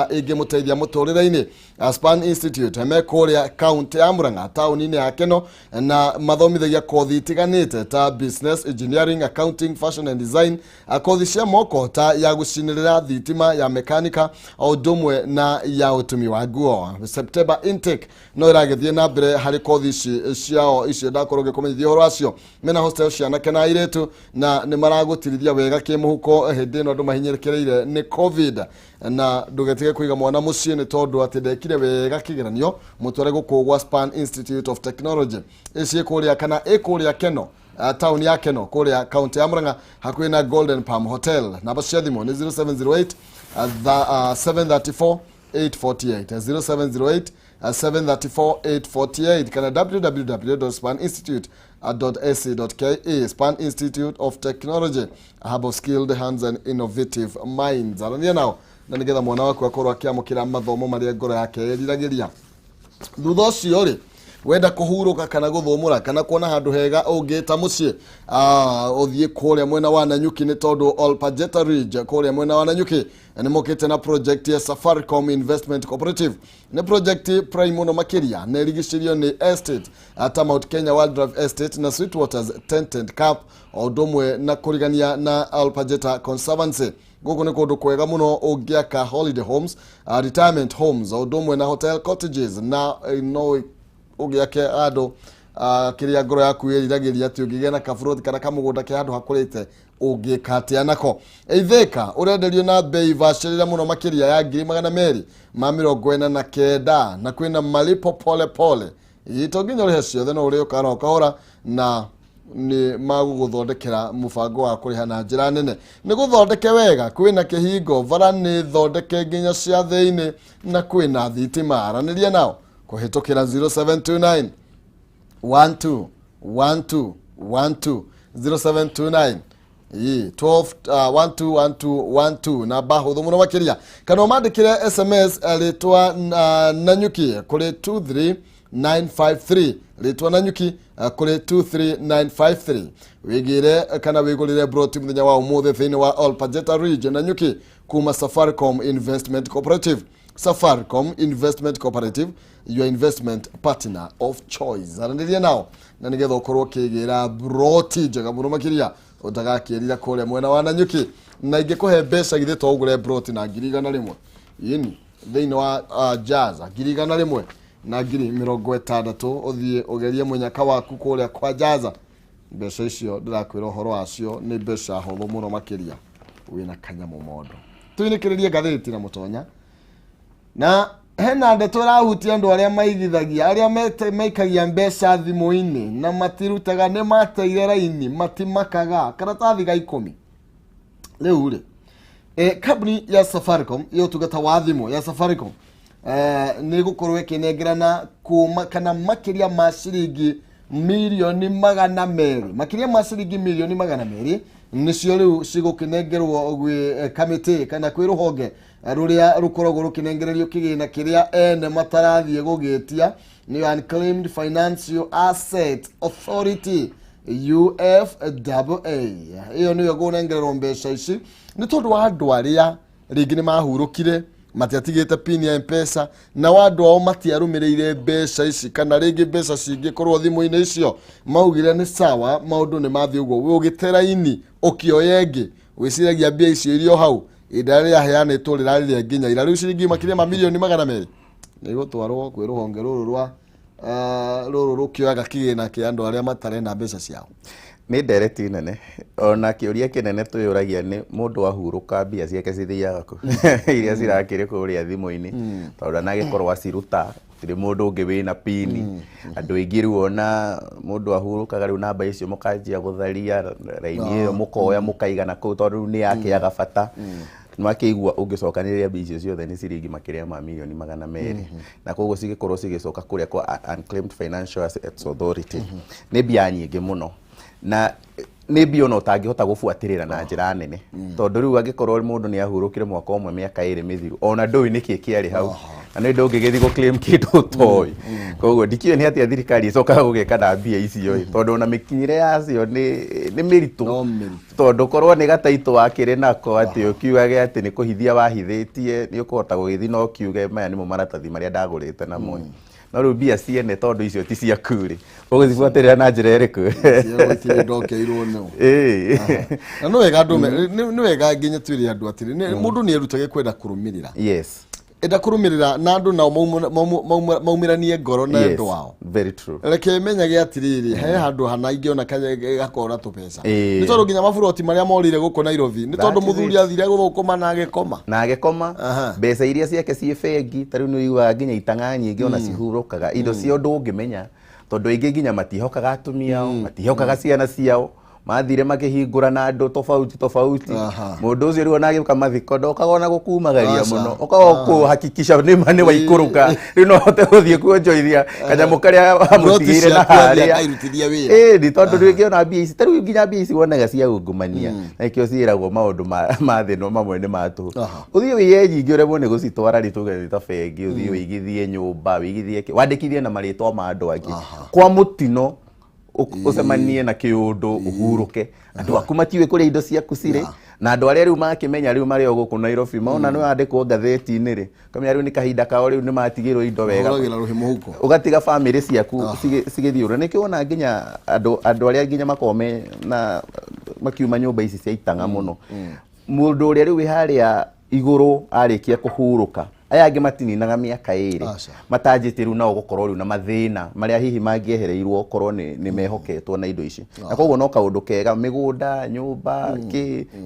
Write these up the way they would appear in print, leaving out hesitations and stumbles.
Igemuteithia muturire-ini. Span Institute mekoria county ya Murang'a tauni-ini ya Keno na mathomithagia kothi itiganite ta business, engineering, accounting, fashion and design, kothi cia moko ta ya gucinirira thitima, ya mekanika, o ndumwe na ya utumi wa nguo. September intake no iragethie na mbere hari kothi ciao icio ndakorwo ngikumenyithia horo acio mena hostel ciana kana airetu na ni maragutirithia wega kimuhuko hindi ino andu mahinyerekereire ni covid na ndugetige kuiga mwana mucii ni tondu ati ndekire wega kigeranio mutware gukugwa Span Institute of Technology ici kuria kana ikuria Keno town ya Keno kuria county ya Murang'a hakuhi na Golden Palm Hotel. Namba cia thimu ni 0708 734 848 0708 734 848 kana www.spaninstitute.ac.ke. Span Institute of Technology, a hub of skilled hands and innovative minds. Arania nao na nigetha mwana waku akorwo akiamukira mathomo maria ngoro yake yeriragiria. Thutha ucio ri wenda kuhuruka kana guthomora kana kuona handu hega ungita mucii uthie kuria mwena wa Nanyuki ni tondu Olpajeta Ridge kuria mwena wa Nanyuki ni mokite na project ya Safaricom Investment Cooperative. Ni project prime muno makiria na rigicirio ni estate ata Mount Kenya Wildlife Estate na Sweetwaters Tented Camp o ndumwe na kurigania na Olpajeta Conservancy. Guku ni kundu kwega muno ungiaka holiday homes, retirement homes o ndumwe na hotel cottages na no ugiake ado kiria ngoro yaku yeriragiria ati ungigena kafuroti kana kamugunda ke handu hakurite ungikatia nako. Itheka urenderio na bei vacirira muno makiria ya 249 na kwina malipo pole pole itoginya uri ciothe no uri ukara ukahora na ni maguguthondekera mubango wa kuriha na njira nene ni guthondeke wega kwina kihingo vara ni thondeke nginya cia thiini na kwina thitima. Araniria nao kuhitukira 0729 12 12 12 0729 12 na bahuthu muno makiria kana mandikire SMS ritwa Nanyuki kuri 23953 ritwa Nanyuki kuri 23953 wigire kana wigurire broti muthenya wa umuthi thini wa Olpajeta Ridge Nanyuki kuma Safaricom Investment Cooperative. Safaricom Investment Cooperative, your investment partner of choice. Arandiria nao na nigetha ukorwo kigira broti njega muno makiria utagakirira kuria mwena wa Nanyuki na ingikuhe mbeca githe to ugure broti na 100 yini thiini wa Jaza 100 na 60 uthie ugerie munyaka waku kuria kwa Jaza. Mbeca icio ndirakwira horo wacio ni mbeca hotho muno makiria wina kanyamu mondo. Tuinikiririe gatheti na mutonya na hena ndeto rahutia andu aria maigithagia aria maikagia mbeca thimu-ini na matirutaga ne mateire raini matimakaga karatathi ga 10 riu ri company ya Safaricom iyo tugata wa thimu ya Safaricom ni gukorwo ikinengerana kuma kana makiria ma ciringi milioni 200 makiria ma ciringi milioni 200 nicio riu cigukinengerwo gwi committee kana kwi ruhonge ruria rukoragwo rukinengererio kigina kiria ene matarathie gugitia ni Unclaimed Financial Asset Authority UFAA. Iyo niyo gunengererwo mbeca ici ni tondu wa andu aria ringi ni mahurukire matiatigite pin ya M-Pesa na wandu ao matiarumireire mbeca ici kana ringi mbeca cingikorwo thimu-ini icio maugire ni sawa maundu ni mathi uguo ugiteraini ukioyengi wiciragia mbia icio irio hau idari ya heane to rirarire nginya ira riu ciringi makiria ma milioni 200 ni gutwarwo kwi ruhonge ruru rwa ruru rukioyaga kigina ki andu aria matarenda mbeca ciao. Ni ndereti nene ona kiuria kinene tuyuragia ni mundu ahuruka mbia ciake cithiaga ku iria cirakire kuria thimu-ini tondu nagikorwo aciruta tiri mundu ungi wina pini andu aingi riu ona mundu ahurukaga riu namba icio mukanjia gutharia raini iyo mukoya mukaigana ku tondu ni yake ya gabata nwakiigua ungicokaniriria mbia icio ciothe ni ciringi makiria ma milioni 200 na koguo cigikorwo cigicoka kuria kwa Unclaimed Financial Assets Authority ni mbia nyingi muno na ni mbia no tangihota gubuatirira na njira nene tondu riu angikorwo mundu ni ahurukire mwaka umwe miaka 2 mithiru ona ndoi niki kiari hau na nĩ ndũngĩgĩthi gũ claim kĩndũ ũtoĩ koguo ndikiũĩ nĩ atĩa thirikari ĩcokaga gũgeka na mbia icio tondũ ona mĩkinyĩre yacio nĩ mĩritũ tondũ korwo nĩ gataitũ wakĩrĩ nako atĩ ũkiugage atĩ nĩ kũhithia wahithĩtie nĩ ũkũhota gũgĩthi no kiuge maya nĩmo maratathi marĩa ndagũrĩte namo no rĩu mbia ciene tondũ icio ti ciaku rĩ ũgũcibuatĩrĩra na njĩra ĩrĩkũ ndokeirwo no na no wega andũ nĩ wega nginya twĩre andũ atĩrĩ mũndũ nĩ erutage kwenda kũrũmĩrĩra enda kũrũmĩrĩra na andũ nao maumĩranie ngoro na andũ wao very true reke menyage atĩrĩrĩ he handũ hana ingĩona gakora tũbeca nĩ tondũ nginya maburoti marĩa morire gũkũ Nairobi nĩ tondũ mũthuri athire gũthũkũma na agĩkoma mbeca iria ciake ciĩ bengi tarĩu nĩ uiguaga nginya itang'a nyingĩ ona cihurũkaga indo cia ũndũ ũngĩmenya tondũ aingĩ nginya matihokaga atumia ao matihokaga ciana ciao mathire makĩhingũra na andũ tofauti mũndũ ũcio rĩu ona agĩũka mathiko ndokaga ona gũkumagaria mũno ũkaga hakikisha nĩ waikũrũka rĩu no hote gũthiĩ kuonjoithia kanyamũ karĩa amũtigĩire na harĩa nĩ tondũ rĩngĩ ona mbia ici tarĩu nginya mbia ici wonaga cia ungumania na ikĩo ciĩragwo maũndũ ma thĩ no mamwe nĩ matũ ũthiĩ wĩye nyingĩ ũremwo nĩ gũcitwara rĩ tuge ta bengi ũthiĩ wĩigithie nyũmba wĩigithie wandĩkithie na marĩtwa ma andũ angĩ kwa mũtino ucemanie na kĩũndũ ũhurũke andũ aku matiũĩ kũrĩa indo ciaku cirĩ na andũ arĩa rĩu makĩmenya rĩu marĩ o gũkũ Nairobi maona nĩ wandĩkwo ngathĩti-inĩ rĩ kamenya rĩu nĩ kahinda kao rĩu nĩ matigĩrwo indo wega ũgatiga bamĩrĩ ciaku cigĩthiũrũra nĩkĩo wona nginya andũ arĩa nginya makome na makiuma nyũmba ici cia itang'a mũno mũndũ ũrĩa rĩu harĩa igũrũ arĩkia kũhurũka aya angĩ matininaga mĩaka ĩrĩ matanjĩte rĩu nao gũkorwo rĩu na mathĩna marĩa hihi mangĩehereirwo okorwo nĩ mehoketwo na indo ici na koguo no kaũndũ kega mĩgũnda nyũmba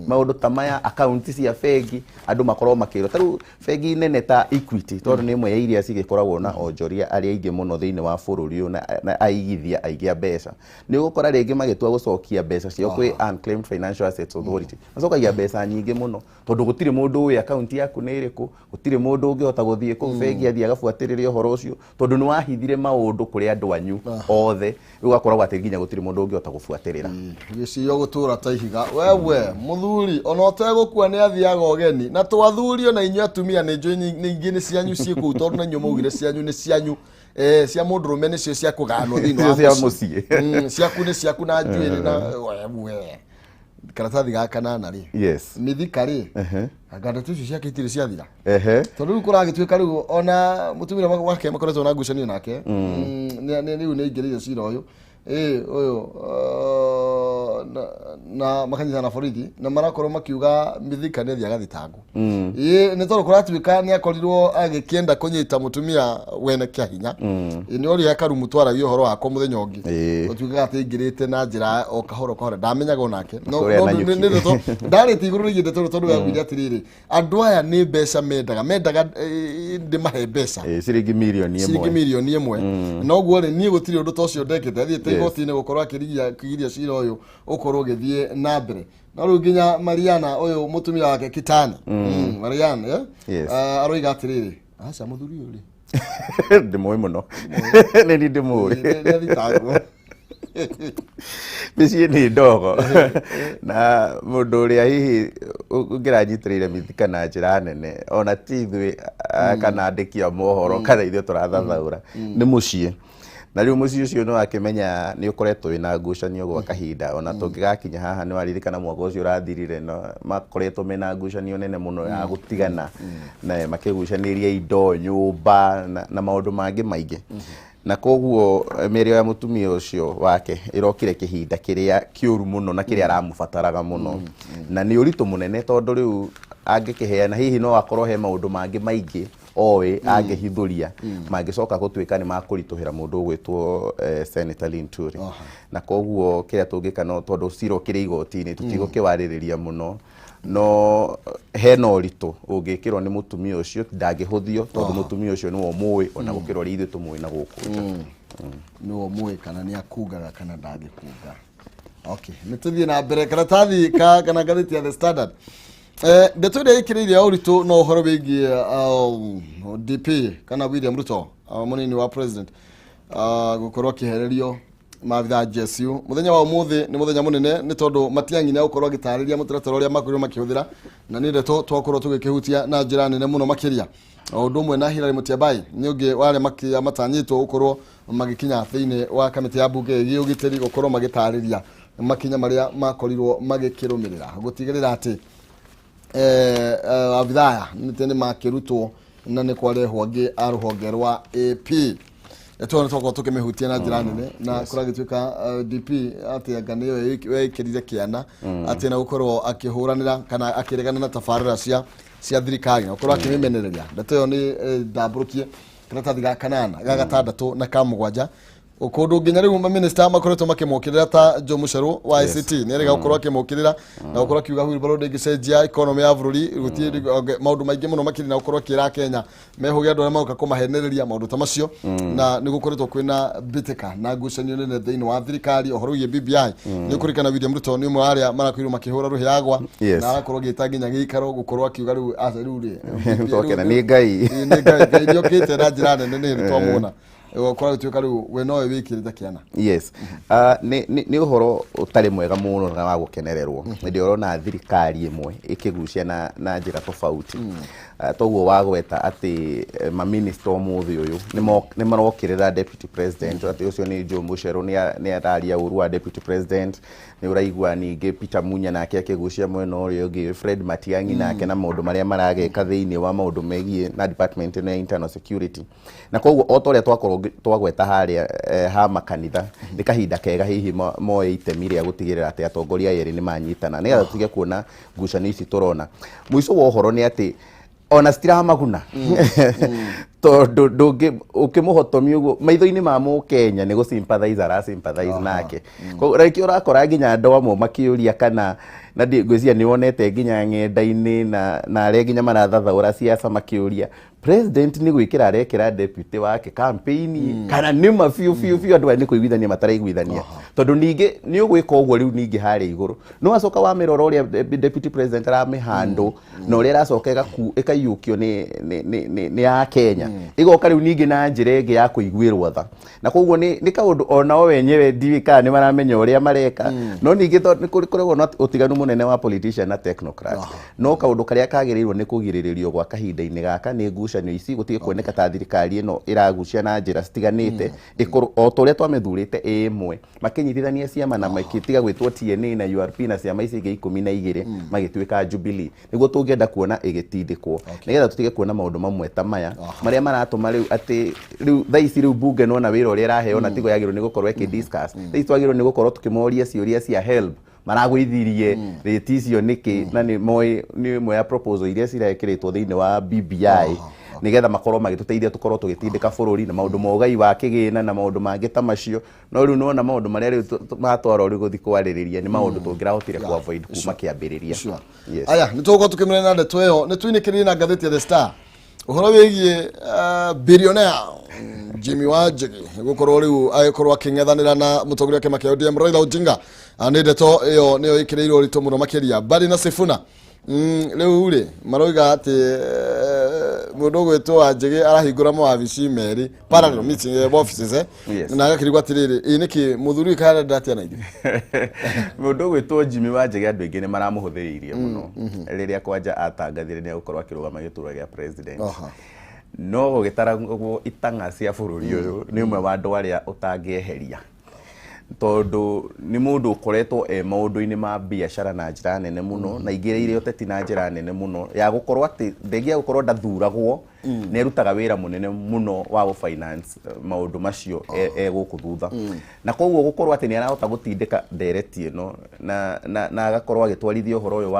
maũndũ ta maya akaunti cia bengi andũ makorwo makĩrwo tarĩu bengi nene ta Equity tondũ nĩ ĩmwe ya iria cigĩkoragwo na onjoria arĩa aingĩ mũno thĩinĩ wa bũrũri ũyũ na aigithia aingĩ a mbeca nĩ ũgũkora rĩngĩ magĩtua gũcokia mbeca ciao kwĩ Unclaimed Financial Assets Authority macokagia mbeca nyingĩ mũno tondũ gũtirĩ mũndũ ũĩ akaunti yaku nĩ ĩrĩkũ gũtirĩ mũndũ ũngĩhota gũthiĩ kũu bengi athiĩ agabuatĩrĩria ũhoro ũcio tondũ nĩ wahithire maũndũ kũrĩ andũ anyu othe rĩu gakoragwo atĩ nginya gũtirĩ mũndũ ũngĩhota gũbuatĩrĩra gĩciyo gũtũra ta ihiga wewe mũthuri ona ũtegũkua nĩ athiaga ũgeni na twathurio na inyuĩ atumia nĩ njũĩ ningĩ nĩ cianyu ciĩ kũu tondũ na inyuĩ maugire cianyu nĩ cianyu cia mũndũrũme nĩcio cia kũganwo thĩinĩ wa mũciĩ ciaku nĩ ciaku na njuĩrĩ na wewe karatathi gaka nana rĩ mĩthika rĩ ngandatu icio ciake itirĩ ciathira tondũ rĩu kũragĩtuĩka rĩu ona mũtumia wake makoretwo na ngucanio nake rĩu nĩ aingĩrĩire cira ũyũ ũyũ na makanyitana borithi na marakorwo makiuga mĩthika nĩ athiaga thitango nĩ tondũ kũratuĩka nĩ akorirwo agĩkĩenda kũnyita mũtumia wene kĩa hinya nĩ ũrĩa karumu twaragia ũhoro wako mũthenya ũngĩ ũtuĩkaga atĩ aingĩrĩte na njĩra o kahora ndamenyaga onake ndarĩte igũrũ rĩgiĩ ndeto tondũ wagwire atĩrĩrĩ andũ aya nĩ mbeca mendaga ndĩmahe mbeca ciringi mirioni ĩmwe noguo rĩ niĩ gũtirĩ ũndũ ta ũcio ndekĩte athiĩte igoti-inĩ gũkorwo akĩgiria cira ũyũ ũkorwo ũgĩthiĩ na mbere na rĩu nginya Mariana ũyũ mũtumia wake Kitani Mariana aroiga atĩrĩrĩ aca mũthuri ũyũ rĩ ndĩmũĩ mũno nĩ niĩ ndĩmũĩ mĩciĩ nĩ ndogo na mũndũ ũrĩa hihi ũngĩranyitĩrĩire mĩthika na njĩra nene ona ti ithuĩ kana andĩki a mohoro kana ithuĩ tũrathathaũra nĩ mũciĩ na rĩu mũciĩ ũcio nĩ wakĩmenya nĩ ũkoretwo wĩna ngucanio gwa kahinda ona tũngĩgakinya haha nĩ waririkana mwaka ũcio ũrathirire makoretwo mena ngucanio nene mũno ya gũtigana na makĩgucanĩria indo nyũmba na maũndũ mangĩ maingĩ na koguo mĩario ya mũtumia ũcio wake ĩrokire kĩhinda kĩrĩa kĩũru mũno na kĩrĩa aramũbataraga mũno na nĩ ũritũ mũnene tondũ rĩu angĩkĩheana hihi no akorwo he maũndũ mangĩ maingĩ oĩ angĩhithũria mangĩcoka gũtuĩka nĩ makũritũhĩra mũndũ ũgwĩtwo Senator Linturi na koguo kĩrĩa tũngĩka no tondũ cira ũkĩrĩ igoti-inĩ tũtigũkĩwarĩrĩria mũno no hena ũritũ ũngĩkĩrwo nĩ mũtumia ũcio ndangĩhũthio tondũ mũtumia ũcio nĩwe mũĩ ona gũkĩrwo rĩ ithuĩ tũmũĩ na gũkũ nja nĩwe mũĩ kana nĩ akugaga kana ndangĩkuga nĩ tũthiĩ na mbere karatathi kana ngathĩti ya The Standard ndeto ĩrĩa ĩkĩrĩire ũritũ no ũhoro wĩgiĩ DP kana William Ruto mũnini wa president gũkorwo akĩhererio maabitha GSU muthenya wa umuthi nĩ muthenya munene nĩ tondũ Matiang'i nĩ gũkorwo agĩtarĩria mũtaratara ũrĩa makorirwo makĩhũthĩra na nĩ ndeto twakorwo tũgĩkĩhutia na njĩra nene mũno makĩria Ũndũ ũmwe na Hilary Mutyambai nĩ ũngĩ wale matanyĩtwo gũkorwo magikinya thĩinĩ wa kamĩtĩ ya mbunge ĩgiĩ ũgitĩri gũkorwo magĩtarĩria makinya marĩa makorirwo magĩkĩrũmĩrĩra gũtigĩrĩra atĩ abithaya nĩ makĩrutwo na nĩ kwarehwo angĩ a rũhonge rwa AP. Tũone twakorwo tũkĩmĩhutia na njĩra nene na kũragĩtuĩka DP atĩ anga nĩyo wekĩrire kĩana atĩ na gũkorwo akĩhũranĩra kana akĩregana na tabarĩra cia thirikari na gũkorwo akĩmĩmenereria. Ndeto ĩyo nĩ ndambũrũkie karatathi ga kanana ga gatandatũ na ka mũgwanja. Ũkũndũ nginya rĩu minister makoretwo makĩmũkĩrĩra ta Joe Mucheru wa ICT nĩ erega gũkorwo akĩmũkĩrĩra na gũkorwo akiuga Wilbaro ndĩngĩcenjia economy ya bũrũri gũtirĩ maũndũ maingĩ mũno makĩrĩ na gũkorwo kĩra Kenya mehũgia andũ arĩa maũka kũmahenereria maũndũ ta macio na nĩ gũkoretwo kwĩna mbĩtĩka na ngucanio nene thĩinĩ wa thirikari ũhoro wĩgiĩ BBI nĩ kũrikana William Ruto nĩ ũmwe wa arĩa marakorirwo makĩhũra rũhĩagwa na agakorwo agĩta nginya gĩikaro gũkorwo akiuga rĩu rĩ nĩ ngai ndiokĩte na njĩra nene nĩ twamwona kwa gũtuĩka rĩu we nowe wĩkĩrĩte kĩana. Yes, nĩ ũhoro ũtarĩ mwega mũno na wa gũkenererwo hĩndĩ ũrona thirikari ĩmwe ĩkĩgucia na njĩra tofauti toguo wagweta atĩ maminista ũmũthĩ ũyũ nĩ marokĩrĩra deputy president atĩ ũcio nĩ Joe Mucheru nĩ araria ũru wa deputy president nĩ ũraigua ningĩ Peter Munya nake akĩgucia mwena ũrĩa ũngĩ Fred Matiang'i nake na maũndũ marĩa marageka thĩinĩ wa maũndũ megiĩ na department ya internal security na koguo o ta ũrĩa twakorwo twagweta harĩa ha makanitha nĩ kahinda kega hihi moe itemi rĩa gũtigĩrĩra atĩ atongoria erĩ nĩ manyitana nĩgetha tũtige kuona ngucanio ici tũrona. Mũico wa ũhoro nĩ atĩ ona citiramaguna tondũ ndũngĩ ũkĩmũhotomia ũguo maitho-inĩ ma Mũkenya nĩ gũsympathize arasympathize nake. Rĩngĩ ũrakora nginya andũ amwe makĩũria kana na ngwĩciria nĩ wonete nginya ng'enda-inĩ na arĩa nginya marathathaũra siasa makĩũria president nĩ gwĩkĩra arekĩra deputy wake campaign kana nĩ ma biũ andũ aya nĩ kũiguithania mataraiguithania tondũ ningĩ nĩ ũgwĩka ũguo rĩu ningĩ harĩa igũrũ no acoka wamerora ũrĩa deputy president aramĩhandle na ũrĩa ĩracoka ĩkaiyũkio nĩ ya Kenya ĩgoka rĩu ningĩ na njĩra ĩngĩ ya kũiguĩrwo tha na koguo nĩ kaũndũ onao wenyewe ndiũĩ kana nĩ maramenya ũrĩa mareka no ningĩ nĩ kũrĩkoragwo na ũtiganu mũnene wa politician na technocrat no kaũndũ karĩa kagĩrĩirwo nĩ kũgirĩrĩrio gwa kahinda-inĩ gaka nĩ ngucanio ici gũtige kuoneka ta thirikari ĩno ĩragucia na njĩra citiganĩte o ta ũrĩa twamĩthurĩte ĩmwe makĩnyitithania ciama na makĩtiga gwĩtwo TNA na URP na ciama ici ingĩ 12 magĩtuĩka Jubilee nĩguo tũngĩenda kuona ĩgĩtindĩkwo nĩgetha tũtige kuona maũndũ mamwe ta maya marĩa maratũma rĩu atĩ rĩu thaa ici rĩu bunge nona wĩra ũrĩa ĩraheo na tigo yagĩrĩirwo nĩ gũkorwo ĩkĩdiscuss thaa ici twagĩrĩirwo nĩ gũkorwo tũkĩmoria ciũria cia help maragũithirie rĩti icio nĩkĩ na nĩ ĩmwe ya proposal iria cirekĩrĩtwo thĩinĩ wa BBI nĩgetha makorwo magĩtũteithia tũkorwo tũgĩtindĩka bũrũri na maũndũ ma ũgai wa kĩgĩna na maũndũ mangĩ ta macio no rĩu nona maũndũ marĩa rĩu matwarwo rĩu gũthiĩ kwarĩrĩria nĩ maũndũ tũngĩrahotire ku avoid kuma kĩambĩrĩria. Aya nĩ tũgũkorwo tũkĩmĩrana na ndeto ĩyo nĩ twinĩkĩrĩire na ngathĩti ya The Star ũhoro wĩgiĩ billionaire Jimmy Wanjigi gũkorwo rĩu agĩkorwo akĩng'ethanĩra na mũtongoria kĩama kĩa ODM Raila Odinga nĩ ndeto ĩyo nĩyo ĩkĩrĩirwo ũritũ mũno makĩria Bari na Sifuna rĩu rĩ maroiga atĩ mũndũ ũgwĩtwo Wanjigi arahingũra mawabici merĩ parallel meeting offices na agakĩrigwo atĩrĩrĩ nĩkĩ mũthuri Canada atĩa na ithuĩ mũndũ ũgwĩtwo Jimmy Wanjigi andũ aingĩ nĩ maramũhũthĩrĩirie mũno rĩrĩa kwanja atangathire nĩ agũkorwo akĩrũgama gĩturwa gĩa president no gũgĩtaragwo itang'a cia bũrũri ũyũ nĩ ũmwe wa andũ arĩa ũtangĩeheria tondũ nĩ mũndũ ũkoretwo maũndũ-inĩ ma biacara na njĩra nene mũno na ingĩrĩire ũteti na njĩra nene mũno ya gũkorwo atĩ ndegia gũkorwo ndathuragwo nĩ erutaga wĩra mũnene mũno wa gũfinance maũndũ macio gũkũ thutha na koguo gũkorwo atĩ nĩ arahota gũtindĩka ndereti ĩno na agakorwo agĩtwarithia ũhoro ũyũ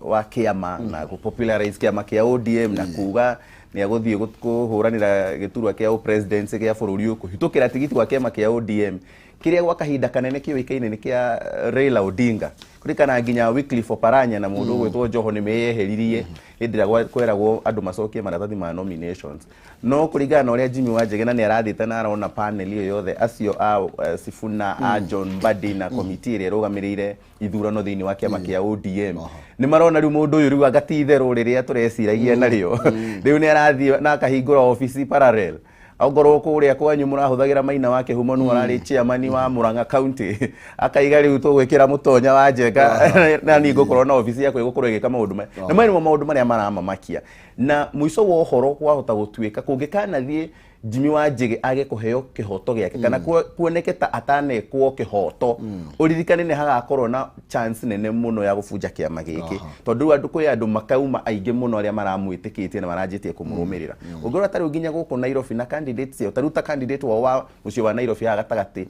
wa kĩama na gũpopularize kĩama kĩa ODM na kuga nĩ agũthiĩ kũhũranĩra gĩturwa kĩa presidency gĩa bũrũri ũyũ kũhĩtũkĩra tigiti wa kĩama kĩa ODM kĩrĩa gwa kahinda kanene kĩoĩkaine nĩ kĩa Raila Odinga kũrikana nginya Wycliffe Oparanya na mũndũ ũgwĩtwo Joho nĩ meyeheririe hĩndĩ ĩrĩa kweragwo andũ macokie maratathi ma nominations no kũringana na ũrĩa Jimmy Wanjigi na nĩ arathiĩte na arona panel ĩyo yothe acio a Sifuna a John Mbadi na komiti ĩrĩa ĩrũgamĩrĩire ithurano thĩinĩ wa kĩama kĩa ODM nĩ marona rĩu mũndũ ũyũ rĩu agatitherũ rĩrĩa tũreciragia narĩo rĩu nĩ arathiĩ na akahingũra ofici parallel augorwo kũrĩa kwanyu mũrahũthagĩra Maina wa Kĩhumo nĩ warĩ chairman wa Murang'a County akaiga rĩu tũgwĩkĩra mũtonya wa Njenga na ningĩ gũkorwo na ofici yako ĩgũkorwo ĩgĩka maũndũ maya na maũndũ marĩa maramamakia na muico wa horo kwahota gutuika kungikana thie Jimmy Wanjigi age kuheo kihoto giake kana kuoneke ta atanekwo kihoto uririkane ne hagakorwo na chance nene muno ya gubunja kiama giki tondu andu kwi andu makauma aingi muno aria maramwitikitie na maranjitie kumurumirira ungorwa tari nginya guku Nairobi na candidates yo taruta candidate wa mucio wa Nairobi agatagati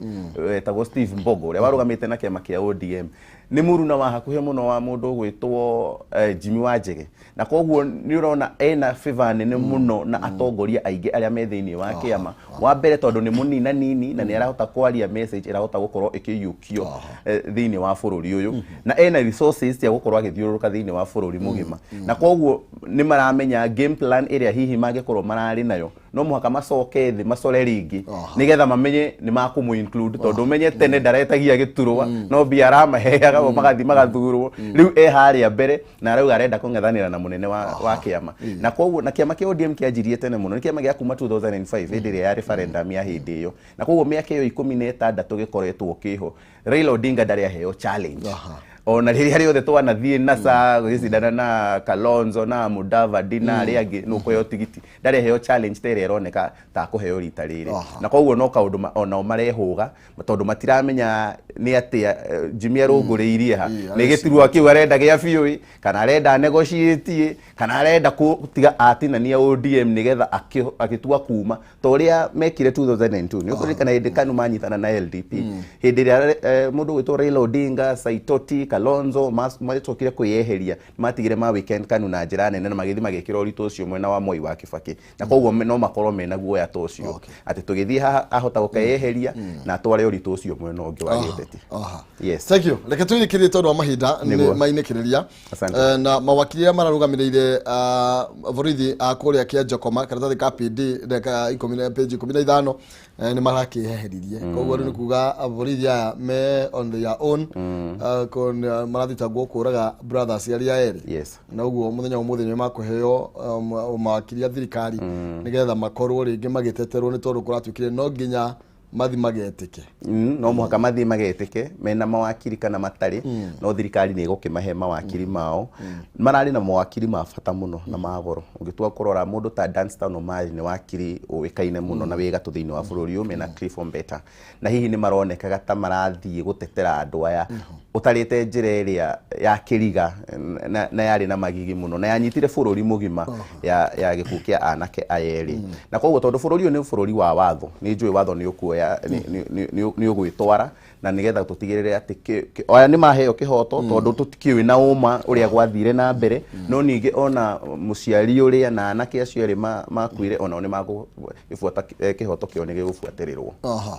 etagwo Steve Mbogo uria warugamite na kiama kia ODM ni muruna wa hakuhe muno wa mundu gwitwo Jimmy Wanjigi na koguo ni urona ena favor nene muno na atongoria aingi aria me thiini wa kiama wa mbere tondu ni munina nini na ni arahota kwaria message irahota gukorwo ikiyukio thiini wa bururi uyu na ena resources cia gukorwo agithiururuka thiini wa bururi mugima na koguo ni maramenya game plan iria hihi mangikorwo marari nayo no muhaka macoke thi macore ringi nigetha mamenye ni makumu include tondu menye tene ndaretagia giturwa no biara maheaga magathi magathurwo riu haria mbere na rau arenda kung'ethanira na munene wa kiama na koguo na kiama kia ODM kianjirie tene muno ni kiama gia kuma 2005 hindire ya referendum ya hindi iyo na koguo miaka iyo 16 gikoretwo kiho Raila Odinga ndari aheo challenge ona riria riothe twanathie nasa gicindana na Kalonzo na Mudavadi na aria angi nukuheo tigiti ndari heo challenge tere ironeka ta kuheo rita riri na koguo no kaundu ona marehuga tondu matiramenya ni atia Jimmy arunguriirie ha ni gitirwa kiu arenda gia biu kana arenda negotiate kana arenda kutiga atinania ODM nigetha agitua kuma toria mekire 2002 ni ukurikana hindi kanu manyitana na LDP hindi ria mundu gwitwo Raila Odinga Saitoti Kalonzo matokire kuyeheria matigire ma weekend kanu na njira nene na magithi magikira uritu ucio mwena wa Moi wa Kibaki na koguo no makorwo mena guoya to ucio ati tugithie ahota gukayeheria na tware uritu ucio mwena ungi wa giteti yes thank you leke tuirikire tondu wa mahinda mainikiriria na mawakili mararugamiriire borithi akuria kia Jokoma karatathi ka PD ndeka 10 page 15 ni marakiheheririe koguo ni kuga borithi aya me on their own kon marathita gukuraga brothers aria eri yes na uguo muthenya umuthi ni makuheo mawakili thirikari nigetha makorwo ringi magiteterwo ni tondu kuratwikire no nginya mathi magetike no muhaka mathi magetike mena mawakili kana matari no thirikari ni gukimahe mawakili mao marari na mawakili ma bata muno na magoro ungitua kurora mundu ta Danstan Omari ni wakili uikaine muno na wega tu thiini wa bururi uyu mena Cliff Ombeta na hihi ni maronekaga ta marathie gutetera andu aya utarite njira iria ya kiriga na yari na magigi muno na yanyitire bururi mugima ya gikukia anake ayeri na koguo tondu bururi uyu ni bururi wa watho ni njui watho ni ukuoya ni ugwitwara na nigetha tutigirire ati oya ni maheo kihoto tondu tutikiwi na uma uria gwathire na mbere no ningi ona muciari uria na anake acio eri makuire ona ni magubuata kihoto kio ni gigubuatirirwo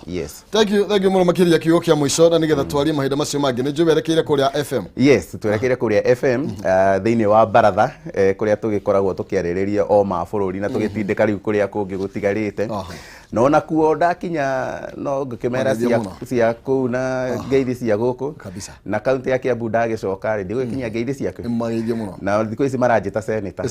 yes thank you muno makiria kiugo kia mwisho na nigetha twarie mahinda macio mangi ni juberekeire kuria FM yes twerekeire kuria FM thiini wa baratha kuria tugikoragwo tukiaririria o mabururi na tugitindika riu kuria kungi gutigarite no na kuo ndakinya no ngikimera cia ku na ngeithi cia guku kabisa na kaunti ya Kiambu ndagicoka ri ndigukinya ngeithi cia ku mageithie muno na thiko ici maranjita senator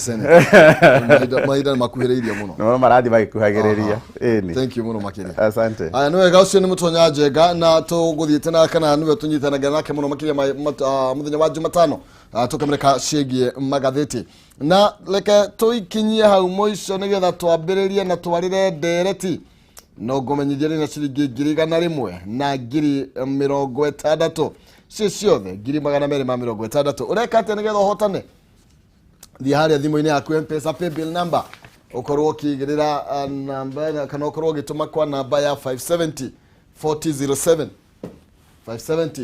mahinda makuhiriirie muno no marathi magikuhagiriria eni thank you muno makiria asante aya no wega ucio ni mutonya njenga na tuguthiite na kana niwe tunyitanaga nake muno makiria muthenya wa Jumatano tukamereka ciĩgie magatheti na leke tuikinyie hau muico nigetha twambiririe na twarire ndereti no ngomenyithia na ciringi 100 na 60 ciothe 260 ureka ate nigetha uhotane thie haria thimu-ini yaku M-Pesa paybill number ukorwo ukigirira namba kana ukorwo ugituma kwa namba ya 570 4007 570